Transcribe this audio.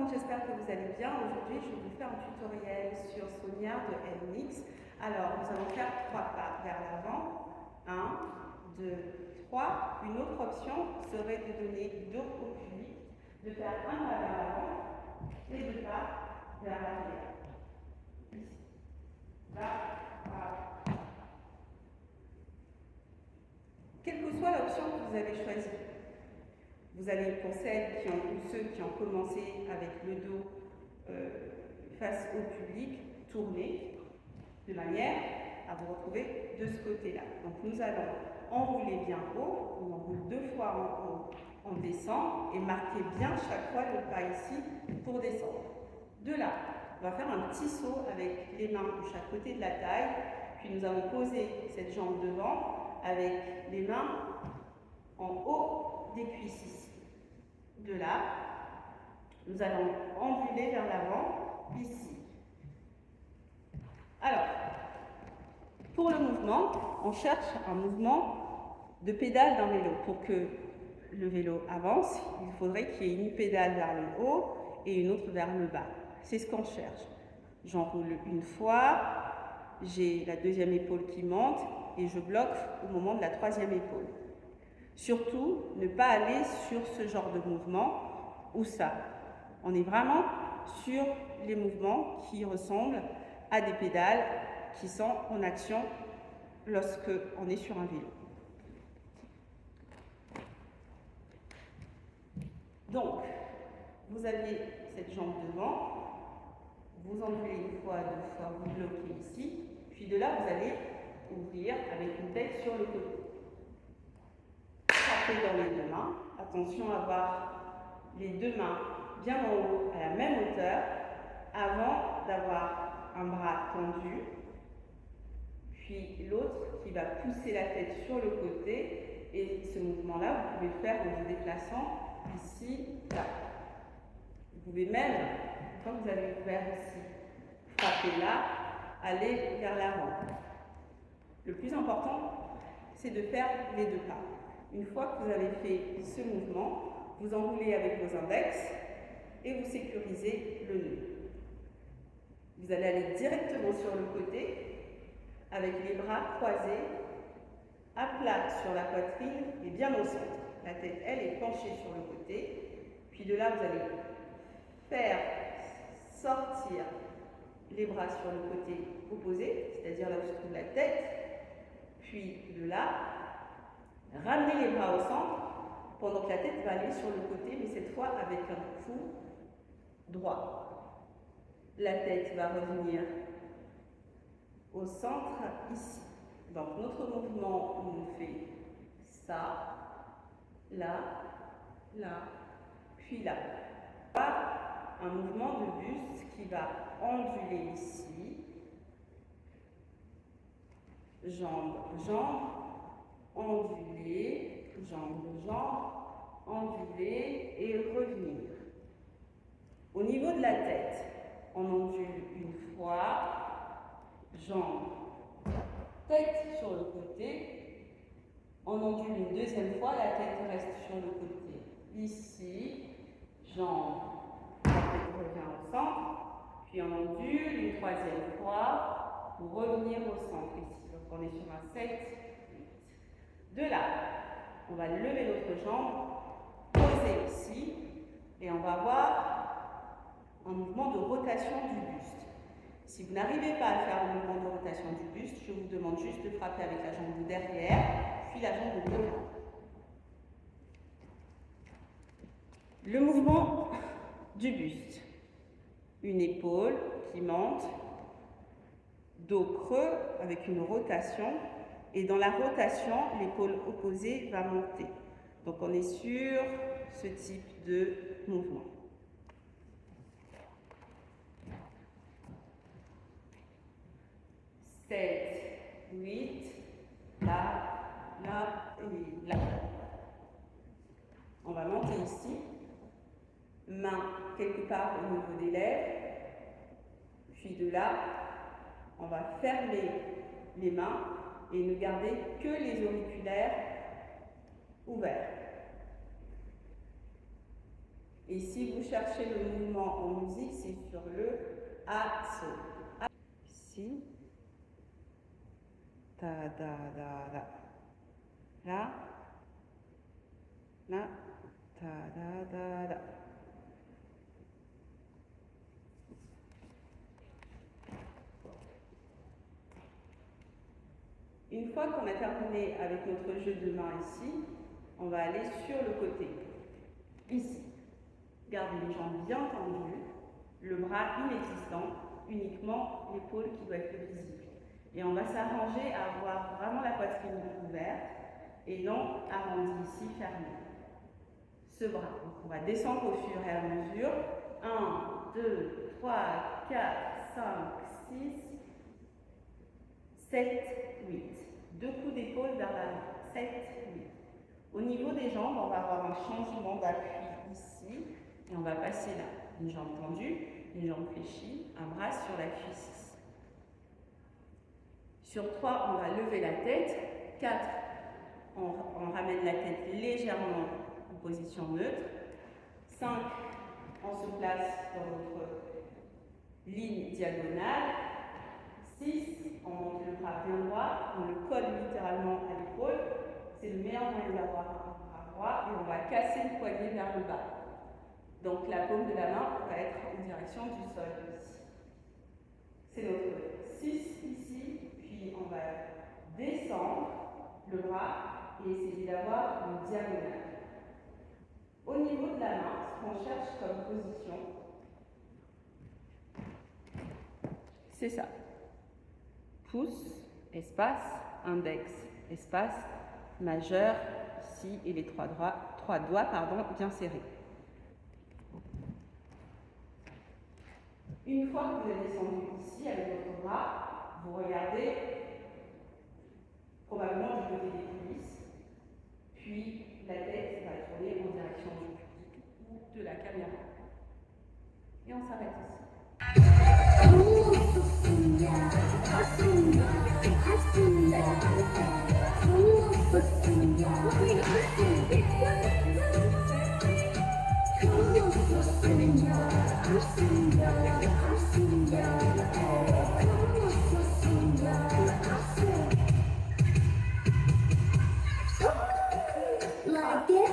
monde, j'espère que vous allez bien. Aujourd'hui, je vais vous faire un tutoriel sur Sonia de NX. Alors, nous allons faire 3 pas vers l'avant. 1, 2, 3. Une autre option serait de donner 2 au public, de faire un pas vers l'avant et 2 pas vers l'arrière. Ici. Là, voilà. Quelle que soit l'option que vous avez choisie, vous allez, pour celles ou ceux qui ont commencé avec le dos face au public, tourner de manière à vous retrouver de ce côté-là. Donc nous allons enrouler bien haut, on enroule 2 fois en haut, on descend et marquez bien chaque fois le pas ici pour descendre. De là, on va faire un petit saut avec les mains de chaque côté de la taille, puis nous allons poser cette jambe devant avec les mains en haut des cuisses ici. De là, nous allons onduler vers l'avant, ici. Alors, pour le mouvement, on cherche un mouvement de pédale d'un vélo. Pour que le vélo avance, il faudrait qu'il y ait une pédale vers le haut et une autre vers le bas. C'est ce qu'on cherche. J'enroule une fois, j'ai la deuxième épaule qui monte et je bloque au moment de la troisième épaule. Surtout, ne pas aller sur ce genre de mouvement ou ça. On est vraiment sur les mouvements qui ressemblent à des pédales qui sont en action lorsque on est sur un vélo. Donc, vous aviez cette jambe devant, vous enlevez une fois, 2 fois, vous bloquez ici, puis de là, vous allez ouvrir avec une tête sur le côté. Dans les 2 mains. Attention à avoir les 2 mains bien en haut, à la même hauteur, avant d'avoir un bras tendu, puis l'autre qui va pousser la tête sur le côté. Et ce mouvement-là, vous pouvez le faire en vous déplaçant ici, là. Vous pouvez même, quand vous avez ouvert ici, frapper là, aller vers l'avant. Le plus important, c'est de faire les 2 pas. Une fois que vous avez fait ce mouvement, vous enroulez avec vos index et vous sécurisez le nœud. Vous allez aller directement sur le côté avec les bras croisés, à plat sur la poitrine et bien au centre. La tête, elle, est penchée sur le côté. Puis de là, vous allez faire sortir les bras sur le côté opposé, c'est-à-dire là où se trouve la tête. Puis de là, ramenez les bras au centre pendant que la tête va aller sur le côté, mais cette fois avec un coup droit. La tête va revenir au centre ici. Donc notre mouvement, on fait ça, là, là, puis là. Un mouvement de buste qui va onduler ici, jambe, jambe, onduler, jambe, jambe, onduler et revenir. Au niveau de la tête, on ondule une fois, jambe, tête sur le côté, on ondule une deuxième fois, la tête reste sur le côté. Ici, jambe, la tête revient au centre, puis on ondule une troisième fois pour revenir au centre ici. Donc on est sur un 7, 8. De là, on va lever notre jambe, poser ici, et on va avoir un mouvement de rotation du buste. Si vous n'arrivez pas à faire le mouvement de rotation du buste, je vous demande juste de frapper avec la jambe de derrière, puis la jambe de devant. Le mouvement du buste. Une épaule qui monte, dos creux avec une rotation, et dans la rotation, l'épaule opposée va monter. Donc on est sur ce type de mouvement. Sept, 8, là, là et là. On va monter ici, main quelque part au niveau des lèvres, puis de là, on va fermer les mains et ne garder que les auriculaires ouverts. Et si vous cherchez le mouvement en musique, c'est sur le A-So. Ici. Ta, da, da, da. Là. Là. Ta, da, da, da. Une fois qu'on a terminé avec notre jeu de main ici, on va aller sur le côté. Ici. Gardez les jambes bien tendues, le bras inexistant, uniquement l'épaule qui doit être visible. Et on va s'arranger à avoir vraiment la poitrine ouverte et non arrondie ici, fermée. Ce bras. Donc on va descendre au fur et à mesure. 1, 2, 3, 4, 5, 6, 7, 8. 2 coups d'épaule vers l'avant. 7, 8. Au niveau des jambes, on va avoir un changement d'appui ici. Et on va passer là. Une jambe tendue, une jambe fléchie, un bras sur la cuisse ici. Sur 3, on va lever la tête. 4, on ramène la tête légèrement en position neutre. 5, on se place dans notre ligne diagonale. 6, on monte le bras bien droit, on le colle littéralement à l'épaule. C'est le meilleur moyen d'avoir un bras droit et on va casser le poignet vers le bas. Donc la paume de la main va être en direction du sol ici. C'est notre 6 ici, puis on va descendre le bras et essayer d'avoir une diagonale. Au niveau de la main, ce qu'on cherche comme position, c'est ça. Pouce, espace, index, espace, majeur, ici, et les trois doigts bien serrés. Une fois que vous êtes descendu ici avec votre bras, vous regardez probablement du côté des coulisses, puis la tête va tourner en direction du public ou de la caméra. Et on s'arrête ici. Like it.